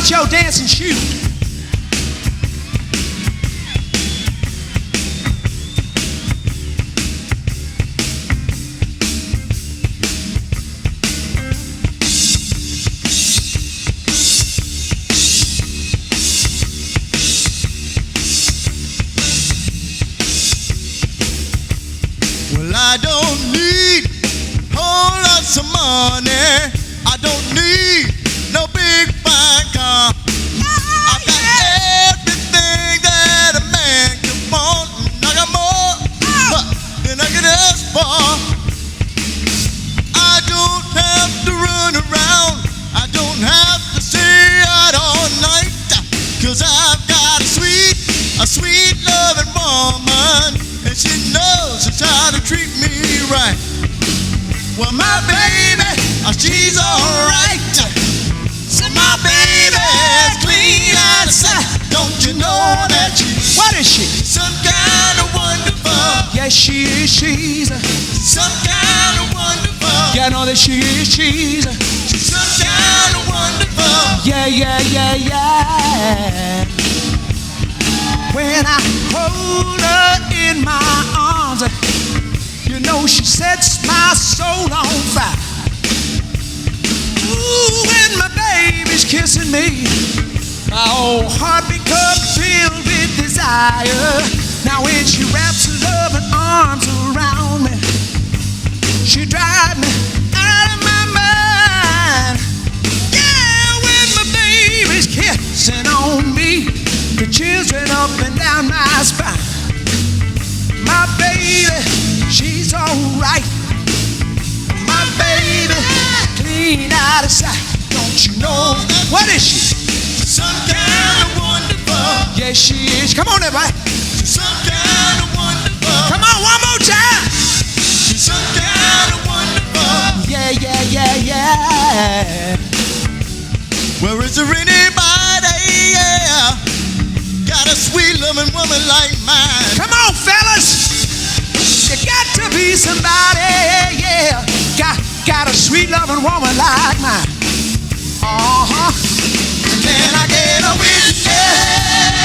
about your dancing shoes? Well, I don't need whole lots of money. I don't need no big fine car. I got everything that a man can want, and I got more than I can ask for. I don't have to run around. I don't have to stay out all night. 'Cause I've got a sweet loving woman, and she knows just how to treat me right. Well, my baby, she's alright. So my baby's clean out of sight. Don't you know that she's What is she? some kind of wonderful? Yes, she is. She's Some kind of wonderful. yeah, I know that she is. She's She's some kind of wonderful. yeah, yeah, yeah, yeah. When I hold her in my arms, you know she sets my soul on fire. Ooh, when my baby's kissing me, my whole heart becomes filled with desire. Now when she wraps her loving arms around me, she drives me out of my mind. Yeah, when my baby's kissing on me, the children up and down my spine. My baby, she's alright. My baby, clean out of sight. Don't you know? What is she? Some kind of wonderful. Yes, she is. Come on, everybody. Some kind of wonderful. Come on, one more time. Some kind of wonderful. Yeah, yeah, yeah, yeah. Well, is there anybody, yeah, got a sweet loving woman like mine? Come on, fellas. You got to be somebody, yeah. Got a sweet loving woman like mine. Uh-huh. Can I get a witness?